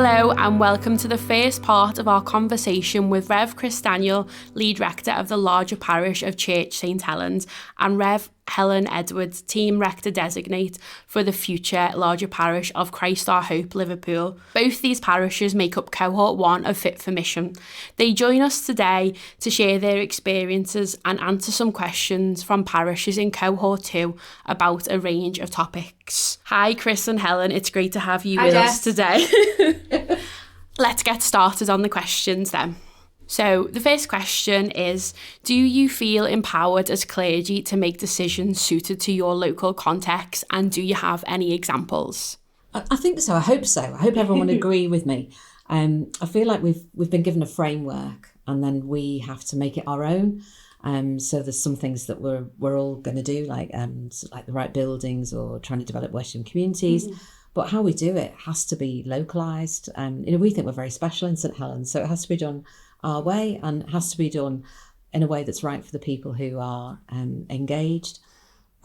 Hello and welcome to the first part of our conversation with Rev Chris, lead rector of the larger parish of Church St Helens, and Rev Helen Edwards, team Rector Designate for the future larger parish of Christ Our Hope Liverpool. Both these parishes make up Cohort 1 of Fit for Mission. They join us today to share their experiences and answer some questions from parishes in Cohort 2 about a range of topics. Hi Chris and Helen, it's great to have you with us today. Let's get started on the questions then. So the first question is, do you feel empowered as clergy to make decisions suited to your local context, and do you have any examples? I think so. I hope so. I hope everyone would agree with me. I feel like we've been given a framework and then we have to make it our own. So there's some things that we're all going to do, like the right buildings or trying to develop worship communities. Mm-hmm. But how we do it has to be localised. We think we're very special in St Helens, so it has to be done our way, and it has to be done in a way that's right for the people who are engaged.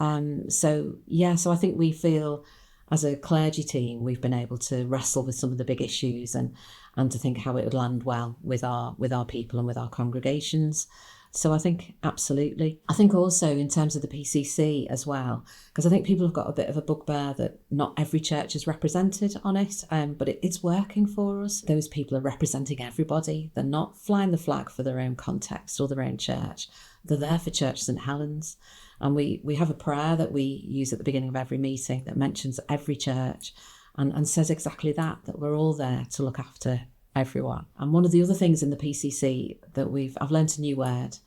So I think we feel as a clergy team we've been able to wrestle with some of the big issues and to think how it would land well with our people and with our congregations. So I think absolutely. I think also in terms of the PCC as well, because I think people have got a bit of a bugbear that not every church is represented on it, but it's working for us. Those people are representing everybody. They're not flying the flag for their own context or their own church. They're there for Church St Helens. And we have a prayer that we use at the beginning of every meeting that mentions every church and says exactly that we're all there to look after everyone. And one of the other things in the PCC that I've learnt a new word.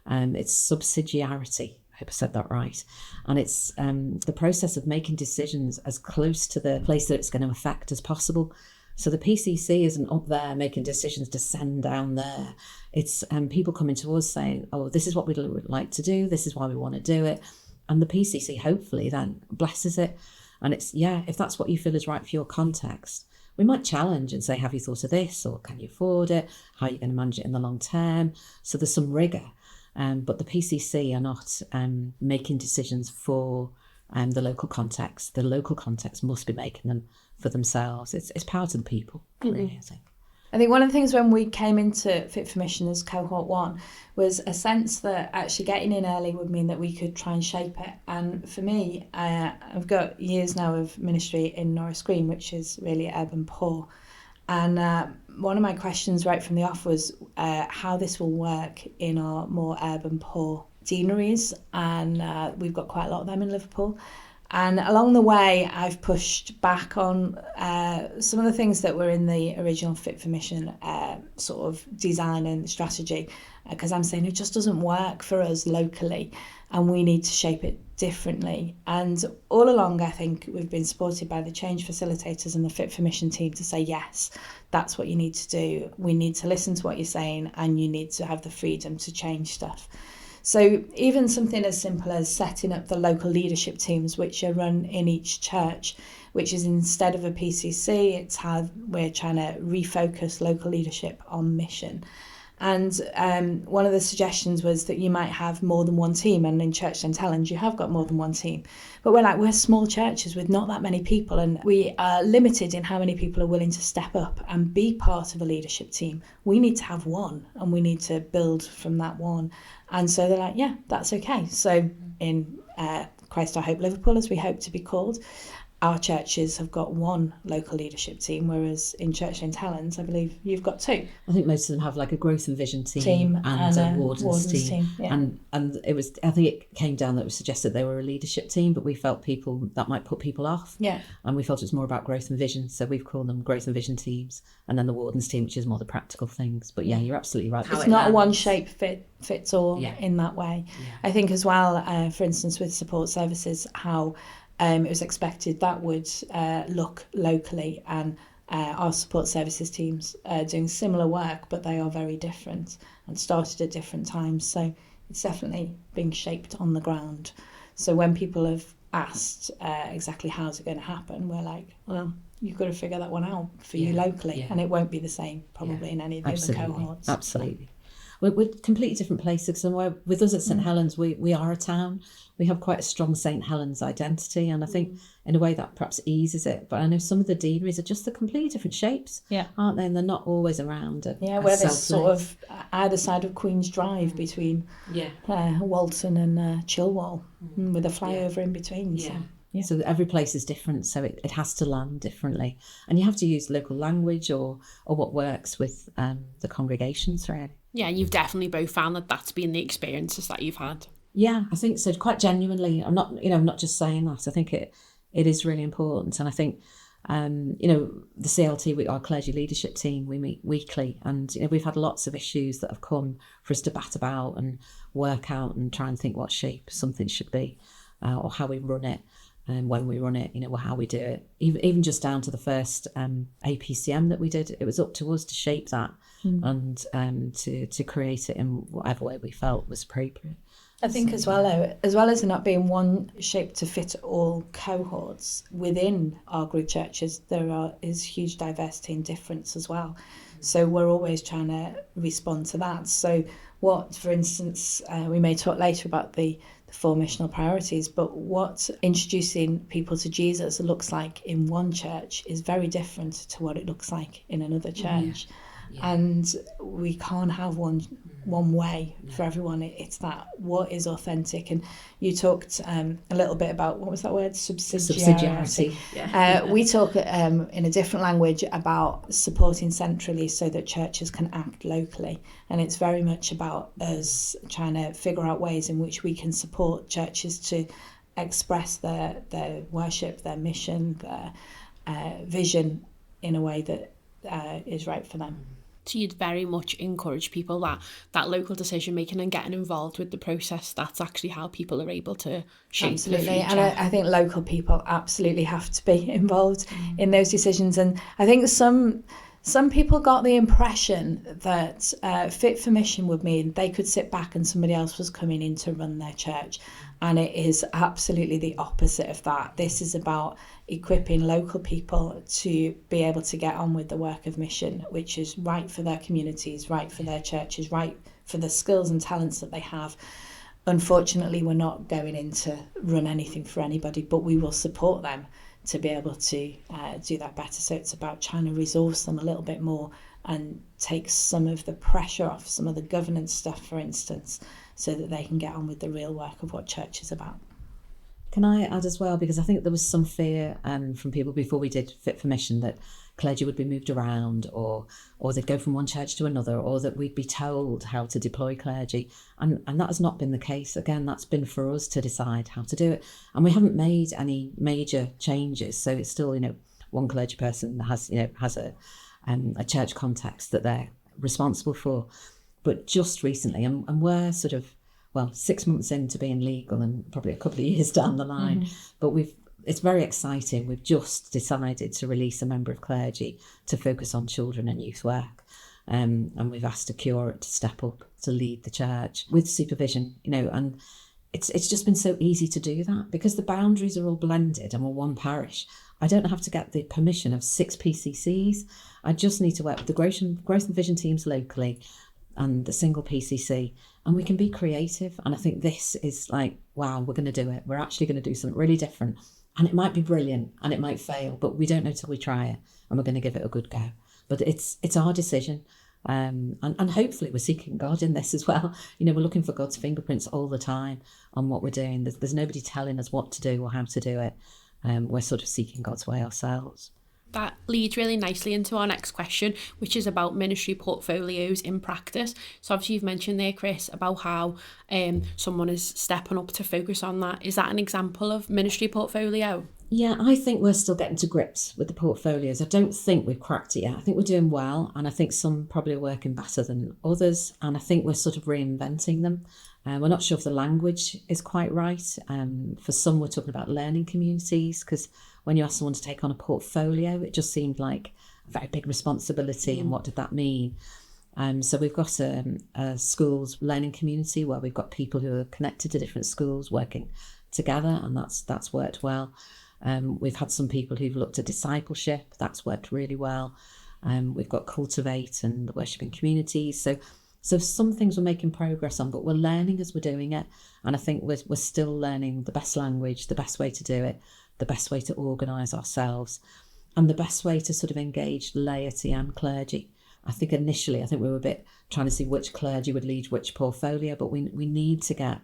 It's subsidiarity. I hope I said that right. And it's the process of making decisions as close to the place that it's going to affect as possible. So the PCC isn't up there making decisions to send down there. It's people coming to us saying, oh, this is what we'd like to do. This is why we want to do it. And the PCC hopefully then blesses it. And it's, if that's what you feel is right for your context, we might challenge and say, have you thought of this? Or can you afford it? How are you going to manage it in the long term? So there's some rigour. But the PCC are not making decisions for the local context. The local context must be making them for themselves. It's power to the people, really, I think. I think one of the things when we came into Fit for Mission as Cohort 1 was a sense that actually getting in early would mean that we could try and shape it. And for me, I've got years now of ministry in Norris Green, which is really urban poor. And one of my questions right from the off was how this will work in our more urban poor deaneries. And we've got quite a lot of them in Liverpool. And along the way, I've pushed back on some of the things that were in the original Fit for Mission sort of design and strategy, because I'm saying it just doesn't work for us locally and we need to shape it differently. And all along, I think we've been supported by the change facilitators and the Fit for Mission team to say, yes, that's what you need to do. We need to listen to what you're saying and you need to have the freedom to change stuff. So even something as simple as setting up the local leadership teams, which are run in each church, which is instead of a PCC, it's how we're trying to refocus local leadership on mission. And one of the suggestions was that you might have more than one team, and in Church St Helens you have got more than one team. But we're small churches with not that many people, and we are limited in how many people are willing to step up and be part of a leadership team. We need to have one, and we need to build from that one. And so they're like, yeah, that's okay. So in Christ Our Hope Liverpool, as we hope to be called, our churches have got one local leadership team, whereas in Church St Helens, I believe you've got two. I think most of them have like a growth and vision team and a wardens team. Yeah. And it was, I think it came down that it was suggested they were a leadership team, but we felt that might put people off. Yeah. And we felt it was more about growth and vision, so we've called them growth and vision teams, and then the wardens team, which is more the practical things. But yeah, you're absolutely right. It's not a one shape fits all in that way. Yeah. I think as well, for instance, with support services, how it was expected that would look locally, and our support services teams are doing similar work, but they are very different and started at different times. So it's definitely being shaped on the ground. So when people have asked exactly how's it going to happen, we're like, well, you've got to figure that one out for you locally, and it won't be the same probably in any of the other cohorts. Absolutely. we're completely different places. And with us at St Helens, we are a town. We have quite a strong St Helens identity, and I think in a way that perhaps eases it. But I know some of the deaneries are just the completely different shapes, aren't they? And they're not always around. Where they're sort of either side of Queen's Drive between Walton and Chilwell, with a flyover in between. So. Yeah. So every place is different, so it has to land differently. And you have to use local language or what works with the congregations, really. Yeah, and you've definitely both found that that's been the experiences that you've had. Yeah, I think so, quite genuinely. I'm not just saying that. I think it is really important. And I think, the CLT, our clergy leadership team, we meet weekly, and we've had lots of issues that have come for us to bat about and work out and try and think what shape something should be, or how we run it. And when we run it, how we do it, even just down to the first APCM that we did, it was up to us to shape that and to create it in whatever way we felt was appropriate. I think as well as there not being one shape to fit all cohorts within our group churches, there is huge diversity and difference as well. So we're always trying to respond to that. So what, for instance, we may talk later about the 4 missional priorities, but what introducing people to Jesus looks like in one church is very different to what it looks like in another church. Yeah. And we can't have one way for everyone. It's that what is authentic. And you talked a little bit about, what was that word? Subsidiarity. We talk in a different language about supporting centrally so that churches can act locally. And it's very much about us trying to figure out ways in which we can support churches to express their worship, their mission, their vision in a way that is right for them. So you'd very much encourage people that local decision making and getting involved with the process. That's actually how people are able to shape absolutely. The future. And I think local people absolutely have to be involved in those decisions. And I think some people got the impression that fit for mission would mean they could sit back and somebody else was coming in to run their church. And it is absolutely the opposite of that. This is about equipping local people to be able to get on with the work of mission, which is right for their communities, right for their churches, right for the skills and talents that they have. Unfortunately, we're not going in to run anything for anybody, but we will support them to be able to do that better. So it's about trying to resource them a little bit more and take some of the pressure off some of the governance stuff, for instance, so that they can get on with the real work of what church is about. Can I add as well, because I think there was some fear from people before we did Fit for Mission that clergy would be moved around or they'd go from one church to another, or that we'd be told how to deploy clergy. And that has not been the case. Again, that's been for us to decide how to do it. And we haven't made any major changes. So it's still, one clergy person has a church context that they're responsible for. But just recently, and we're sort of, 6 months into being legal and probably a couple of years down the line, but it's very exciting. We've just decided to release a member of clergy to focus on children and youth work. And we've asked a curate to step up to lead the church with supervision, and it's just been so easy to do that because the boundaries are all blended and we're one parish. I don't have to get the permission of 6 PCCs. I just need to work with the growth and vision teams locally and the single PCC, and we can be creative. And I think this is like, wow, we're going to do it. We're actually going to do something really different. And it might be brilliant and it might fail, but we don't know till we try it, and we're going to give it a good go. But it's our decision. And hopefully we're seeking God in this as well. We're looking for God's fingerprints all the time on what we're doing. There's nobody telling us what to do or how to do it. We're sort of seeking God's way ourselves. That leads really nicely into our next question, which is about ministry portfolios in practice. So obviously you've mentioned there, Chris, about how someone is stepping up to focus on that. Is that an example of ministry portfolio? Yeah, I think we're still getting to grips with the portfolios. I don't think we've cracked it yet. I think we're doing well, and I think some probably are working better than others, and I think we're sort of reinventing them. We're not sure if the language is quite right. For some, we're talking about learning communities, because when you ask someone to take on a portfolio, it just seemed like a very big responsibility, and what did that mean? So we've got a schools learning community where we've got people who are connected to different schools working together, and that's worked well. We've had some people who've looked at discipleship. That's worked really well. We've got cultivate and the worshipping communities. So So some things we're making progress on, but we're learning as we're doing it. And I think we're still learning the best language, the best way to do it, the best way to organise ourselves, and the best way to sort of engage laity and clergy. I think initially, we were a bit trying to see which clergy would lead which portfolio, but we need to get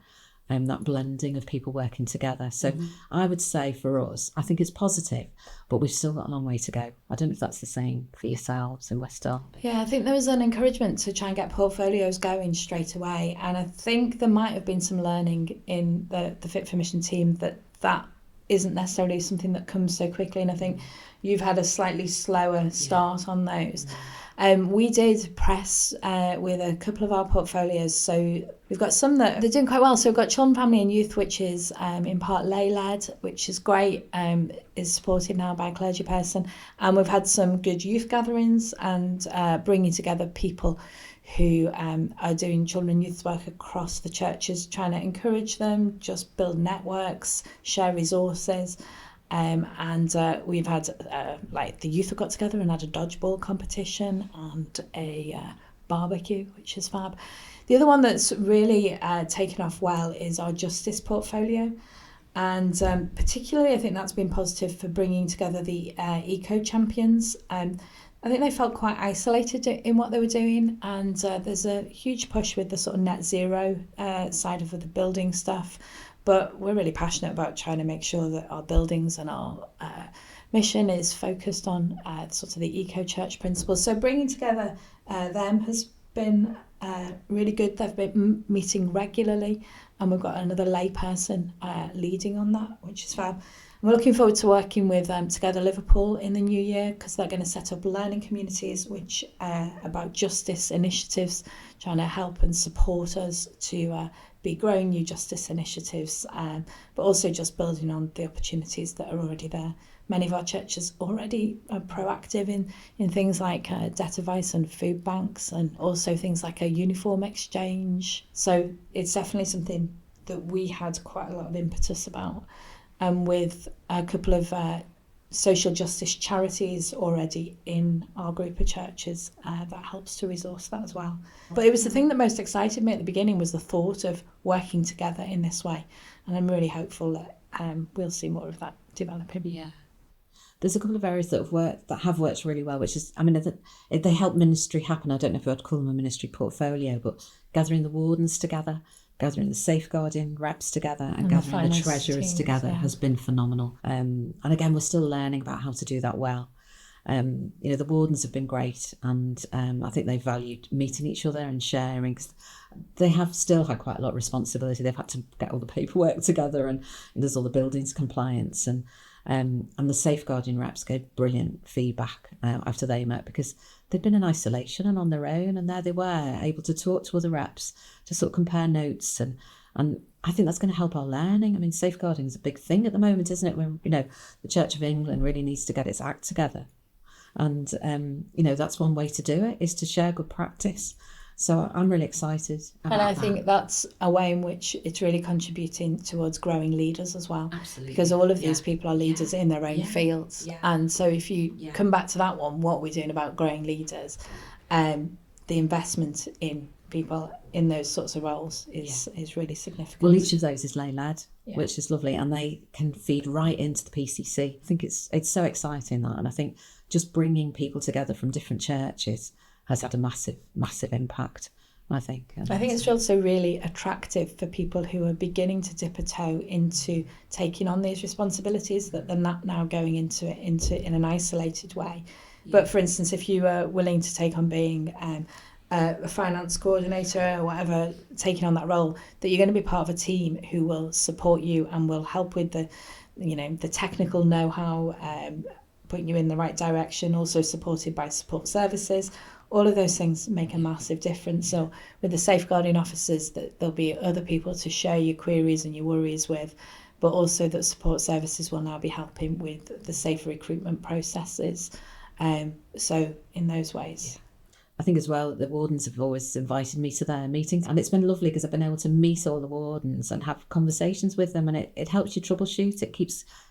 that blending of people working together. So I would say for us, I think it's positive, but we've still got a long way to go. I don't know if that's the same for yourselves in West Derby. Yeah, I think there was an encouragement to try and get portfolios going straight away. And I think there might have been some learning in the Fit for Mission team that isn't necessarily something that comes so quickly. And I think you've had a slightly slower start on those. We did press with a couple of our portfolios, so we've got some that they're doing quite well. So we've got Children, Family and Youth, which is in part lay-led, which is great, is supported now by a clergy person. And we've had some good youth gatherings and bringing together people who are doing children and youth work across the churches, trying to encourage them, just build networks, share resources. And we've had, the youth have got together and had a dodgeball competition and a barbecue, which is fab. The other one that's really taken off well is our justice portfolio. And particularly, I think that's been positive for bringing together the eco champions. I think they felt quite isolated in what they were doing. And there's a huge push with the sort of net zero side of the building stuff. But we're really passionate about trying to make sure that our buildings and our mission is focused on sort of the eco-church principles. So bringing together them has been really good. They've been meeting regularly, and we've got another lay person leading on that, which is fab. And we're looking forward to working with Together Liverpool in the new year, because they're going to set up learning communities which about justice initiatives, trying to help and support us to be growing new justice initiatives, but also just building on the opportunities that are already there. Many of our churches already are proactive in things like debt advice and food banks, and also things like a uniform exchange. So it's definitely something that we had quite a lot of impetus about, and with a couple of social justice charities already in our group of churches, that helps to resource that as well. But it was the thing that most excited me at the beginning, was the thought of working together in this way, and I'm really hopeful that we'll see more of that developing. Yeah, there's a couple of areas that have worked really well, which is, they help ministry happen. I don't know if I'd call them a ministry portfolio, but gathering the wardens together, gathering the safeguarding reps together, and gathering the treasurers teams together has been phenomenal. And again, we're still learning about how to do that well. The wardens have been great, and I think they valued meeting each other and sharing, because they have still had quite a lot of responsibility. They've had to get all the paperwork together, and there's all the buildings compliance, and the safeguarding reps gave brilliant feedback after they met, because they'd been in isolation and on their own, and there they were able to talk to other reps, to sort of compare notes, and I think that's going to help our learning. Safeguarding is a big thing at the moment, isn't it? When the Church of England really needs to get its act together, and that's one way to do it, is to share good practice. So I'm really excited about And I think that's a way in which it's really contributing towards growing leaders as well. Absolutely. Because all of these people are leaders in their own fields. Yeah. And so if you come back to that one, what we're doing about growing leaders, the investment in people in those sorts of roles is really significant. Well, each of those is lay-led, which is lovely, and they can feed right into the PCC. I think it's so exciting, that, and I think just bringing people together from different churches has had a massive impact, I think. I think it's also really attractive for people who are beginning to dip a toe into taking on these responsibilities, that they're not now going into it in an isolated way. Yeah. But for instance, if you are willing to take on being a finance coordinator or whatever, taking on that role, that you're going to be part of a team who will support you and will help with the technical know-how, putting you in the right direction, also supported by support services. All of those things make a massive difference. So with the safeguarding officers, that there'll be other people to share your queries and your worries with, but also that support services will now be helping with the safe recruitment processes. So in those ways. I think as well, the wardens have always invited me to their meetings, and it's been lovely because I've been able to meet all the wardens and have conversations with them, and it helps you troubleshoot.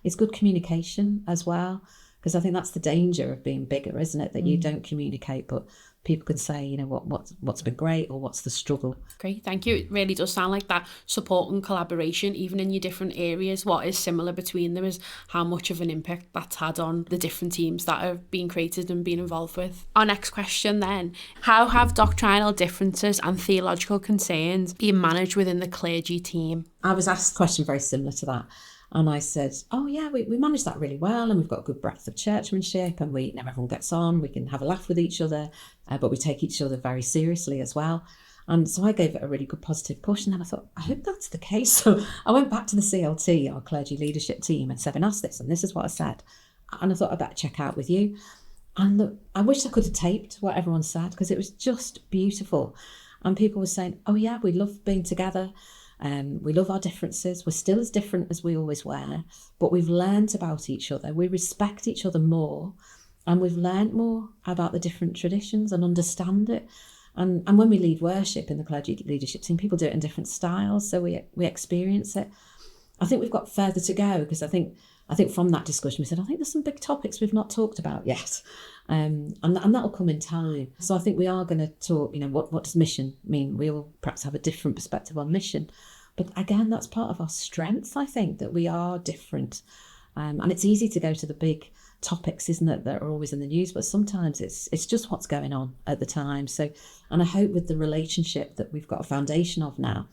It's good communication as well, Because I think that's the danger of being bigger, isn't it? That you don't communicate, but people can say, you know, what's been great or what's the struggle. Great, thank you. It really does sound like that support and collaboration, even in your different areas. What is similar between them is how much of an impact that's had on the different teams that have been created and been involved with. Our next question then, how have doctrinal differences and theological concerns been managed within the clergy team? I was asked a question very similar to that. And I said, oh yeah, we manage that really well, and we've got a good breadth of churchmanship, and we, you know, everyone gets on, we can have a laugh with each other, but we take each other very seriously as well. And so I gave it a really good positive push, and then I thought, I hope that's the case. So I went back to the CLT, our clergy leadership team, and said, I've been asked this, and this is what I said. And I thought I'd better check out with you. And I wish I could have taped what everyone said, because it was just beautiful. And people were saying, oh yeah, we love being together. We love our differences. We're still as different as we always were, but we've learned about each other. We respect each other more, and we've learned more about the different traditions and understand it. And when we lead worship in the clergy leadership team, people do it in different styles, so we experience it. I think we've got further to go, because I think from that discussion we said, I think there's some big topics we've not talked about yet, and that'll come in time. So I think we are going to talk, you know, what does mission mean? We all perhaps have a different perspective on mission, but again, that's part of our strength, I think, that we are different. And it's easy to go to the big topics, isn't it, that are always in the news, but sometimes it's just what's going on at the time. So, and I hope with the relationship that we've got a foundation of now,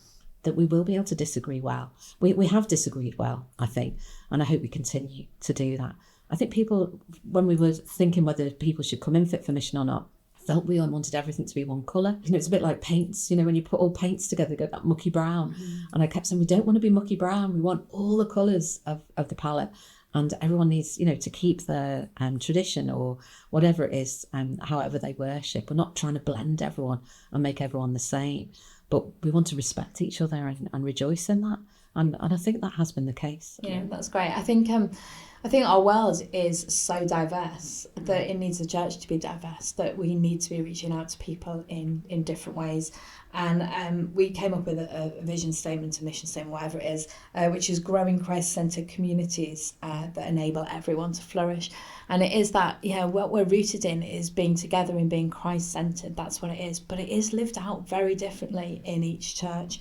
that we will be able to disagree well. We have disagreed well, I think, and I hope we continue to do that. I think people, when we were thinking whether people should come in fit for mission or not, felt we all wanted everything to be one colour. You know, it's a bit like paints, you know, when you put all paints together, they get that mucky brown. And I kept saying, we don't want to be mucky brown. We want all the colours of the palette. And everyone needs, you know, to keep their tradition or whatever it is, however they worship. We're not trying to blend everyone and make everyone the same, but we want to respect each other and rejoice in that. And I think that has been the case. Yeah, that's great. I think our world is so diverse that it needs the church to be diverse, that we need to be reaching out to people in different ways. And we came up with a vision statement, a mission statement, whatever it is, which is growing Christ-centred communities that enable everyone to flourish. And it is that, yeah, what we're rooted in is being together and being Christ-centred. That's what it is. But it is lived out very differently in each church.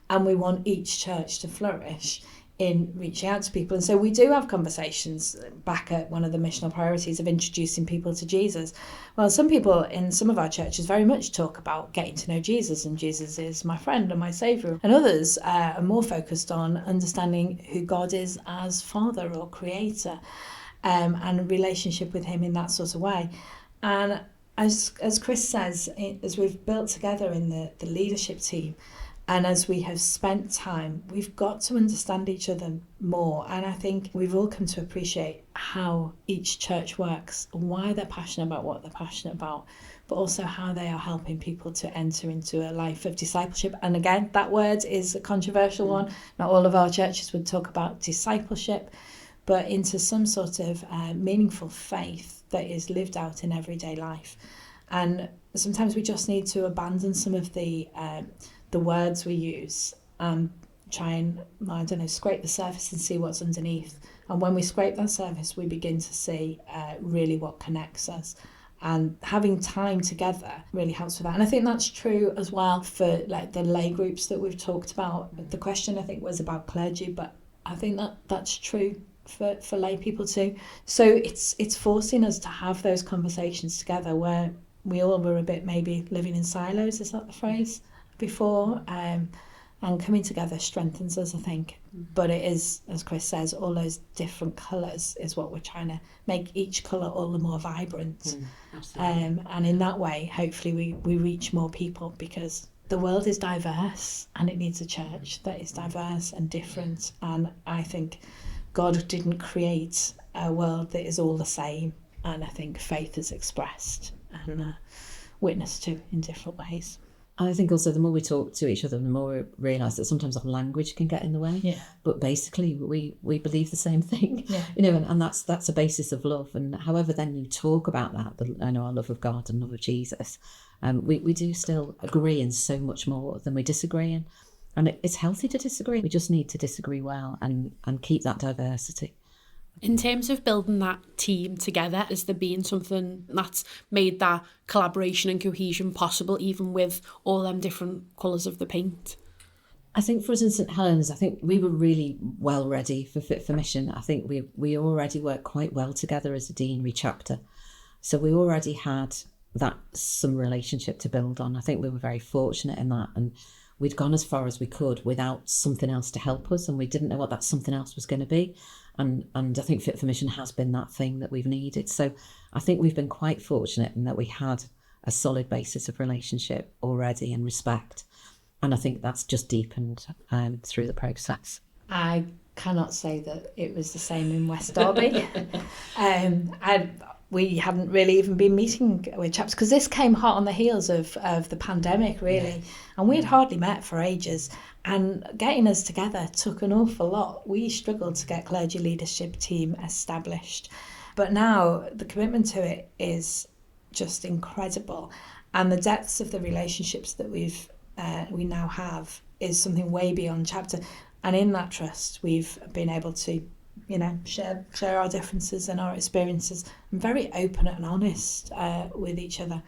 And we want each church to flourish in reaching out to people. And so we do have conversations back at one of the missional priorities of introducing people to Jesus. Well, some people in some of our churches very much talk about getting to know Jesus, and Jesus is my friend and my saviour. And others are more focused on understanding who God is as Father or Creator, and a relationship with him in that sort of way. And as Chris says, as we've built together in the leadership team, and as we have spent time, we've got to understand each other more. And I think we've all come to appreciate how each church works, why they're passionate about what they're passionate about, but also how they are helping people to enter into a life of discipleship. And again, that word is a controversial one. Not all of our churches would talk about discipleship, but into some sort of meaningful faith that is lived out in everyday life. And sometimes we just need to abandon some of the words we use and try and, I don't know, scrape the surface and see what's underneath. And when we scrape that surface, we begin to see really what connects us. And having time together really helps with that. And I think that's true as well for like the lay groups that we've talked about. The question I think was about clergy, but I think that's true for lay people too. So it's forcing us to have those conversations together where we all were a bit maybe living in silos, is that the phrase? Before, and coming together strengthens us, I think. But it is, as Chris says, all those different colours is what we're trying to make each colour all the more vibrant. And in that way, hopefully we reach more people, because the world is diverse and it needs a church that is diverse and different. And I think God didn't create a world that is all the same. And I think faith is expressed and witnessed to in different ways. I think also the more we talk to each other, the more we realise that sometimes our language can get in the way. Yeah. But basically, we believe the same thing. Yeah. You know, and that's a basis of love. And however then you talk about that, our love of God and love of Jesus, we do still agree in so much more than we disagree in. And it's healthy to disagree. We just need to disagree well and keep that diversity. In terms of building that team together, has there been something that's made that collaboration and cohesion possible, even with all them different colours of the paint? I think for us in St Helens, I think we were really well ready for Fit for Mission. I think we already worked quite well together as a deanery chapter. So we already had some relationship to build on. I think we were very fortunate in that, and we'd gone as far as we could without something else to help us, and we didn't know what that something else was going to be. And I think Fit for Mission has been that thing that we've needed. So I think we've been quite fortunate in that we had a solid basis of relationship already and respect. And I think that's just deepened through the process. I cannot say that it was the same in West Derby. We hadn't really even been meeting with chaps because this came hot on the heels of the pandemic, really. Yeah. And we had hardly met for ages. And getting us together took an awful lot. We struggled to get clergy leadership team established. But now the commitment to it is just incredible. And the depths of the relationships that we now have is something way beyond chapter. And in that trust, we've been able to, share our differences and our experiences and very open and honest with each other.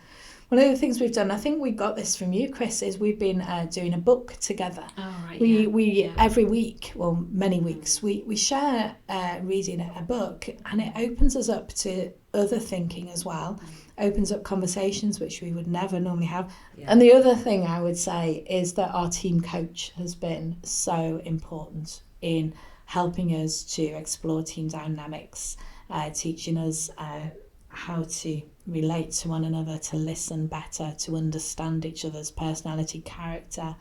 One of the things we've done, I think we got this from you, Chris, is we've been doing a book together. Oh, right. We every week, well, many weeks, we share reading a book, and it opens us up to other thinking as well. Opens up conversations which we would never normally have. Yeah. And the other thing I would say is that our team coach has been so important in helping us to explore team dynamics, teaching us how to relate to one another, to listen better, to understand each other's personality, character.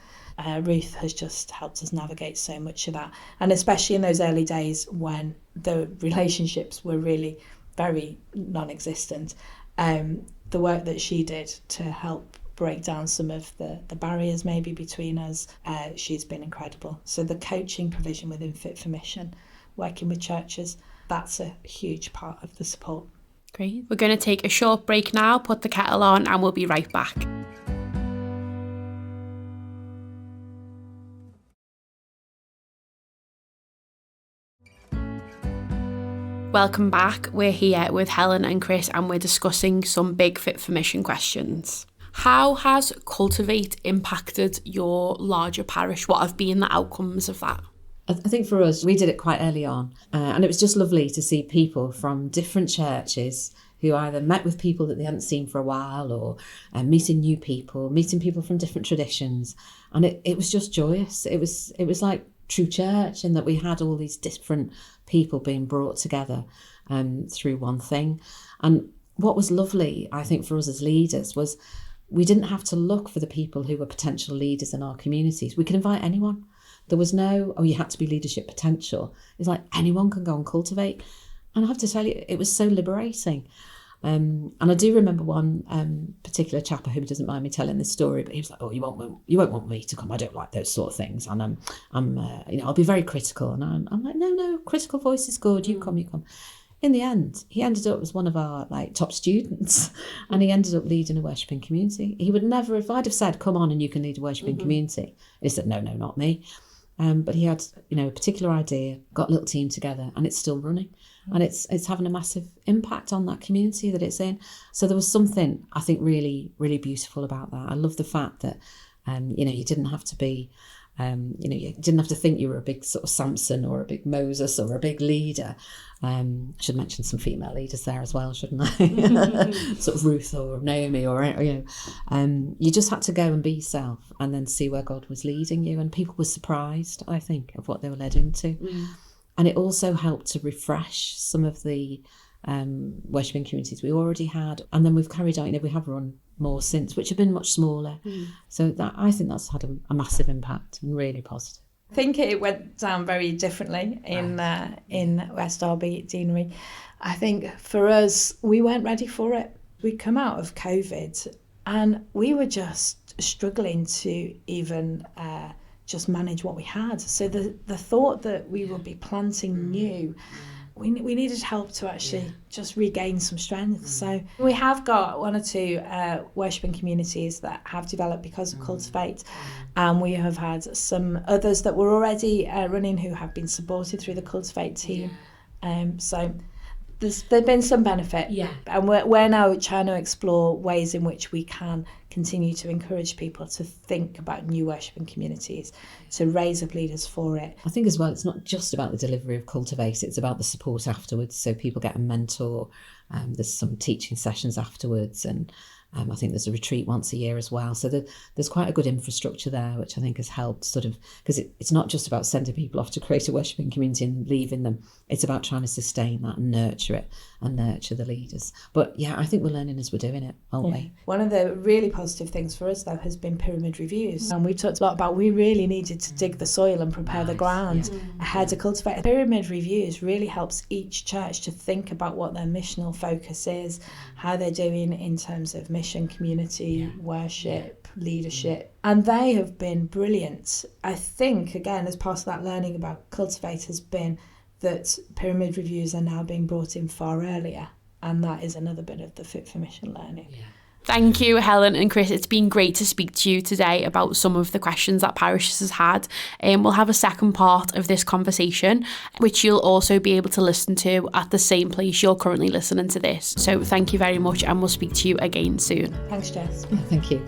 Ruth has just helped us navigate so much of that. And especially in those early days when the relationships were really very non-existent, the work that she did to help break down some of the barriers maybe between us, she's been incredible. So the coaching provision within Fit for Mission, working with churches, that's a huge part of the support. Great. We're going to take a short break now, put the kettle on, and we'll be right back. Welcome back. We're here with Helen and Chris, and we're discussing some big Fit for Mission questions. How has Cultivate impacted your larger parish? What have been the outcomes of that? I think for us, we did it quite early on, and it was just lovely to see people from different churches who either met with people that they hadn't seen for a while, or meeting new people, meeting people from different traditions. And it was just joyous. It was like true church, in that we had all these different people being brought together through one thing. And what was lovely, I think, for us as leaders was we didn't have to look for the people who were potential leaders in our communities. We could invite anyone. There was no, you had to be leadership potential. It's like anyone can go and cultivate. And I have to tell you, it was so liberating. And I do remember one particular chap, who doesn't mind me telling this story, but he was like, "Oh, you won't want me to come. I don't like those sort of things, and I'll be very critical." And I'm like, "No, critical voice is good. You come." In the end, he ended up as one of our top students, and he ended up leading a worshipping community. He would never, if I'd have said, "Come on and you can lead a worshipping community," he said, "No, not me." But he had, a particular idea, got a little team together, and it's still running. And it's having a massive impact on that community that it's in. So there was something, I think, really, really beautiful about that. I love the fact that, you didn't have to be, you didn't have to think you were a big sort of Samson or a big Moses or a big leader. I should mention some female leaders there as well, shouldn't I? Sort of Ruth or Naomi or, you just had to go and be yourself and then see where God was leading you. And people were surprised, I think, of what they were led into. And it also helped to refresh some of the worshipping communities we already had. And then we've carried on, we have run more since, which have been much smaller. So I think that's had a massive impact and really positive. I think it went down very differently in West Derby Deanery. I think for us, we weren't ready for it. We'd come out of COVID and we were just struggling to even just manage what we had. So the thought that we would be planting new, we needed help to actually just regain some strength. So we have got one or two worshipping communities that have developed because of Cultivate, and we have had some others that were already running who have been supported through the Cultivate team. So there's been some benefit, and we're now trying to explore ways in which we can continue to encourage people to think about new worshipping communities, to raise up leaders for it. I think as well, it's not just about the delivery of Cultivate, it's about the support afterwards. So people get a mentor, there's some teaching sessions afterwards, and I think there's a retreat once a year as well. So there's quite a good infrastructure there, which I think has helped sort of, because it's not just about sending people off to create a worshipping community and leaving them. It's about trying to sustain that and nurture it and nurture the leaders. But yeah, I think we're learning as we're doing it, aren't we? One of the really positive things for us, though, has been pyramid reviews. And we talked a lot about we really needed to dig the soil and prepare the ground ahead of Cultivate. Pyramid reviews really helps each church to think about what their missional focus is, how they're doing in terms of mission, community, worship, leadership. And they have been brilliant. I think, again, as part of that learning about Cultivate has been that pyramid reviews are now being brought in far earlier. And that is another bit of the Fit for Mission learning. Yeah. Thank you, Helen and Chris. It's been great to speak to you today about some of the questions that parishes has had. We'll have a second part of this conversation, which you'll also be able to listen to at the same place you're currently listening to this. So thank you very much, and we'll speak to you again soon. Thanks, Jess. Thank you.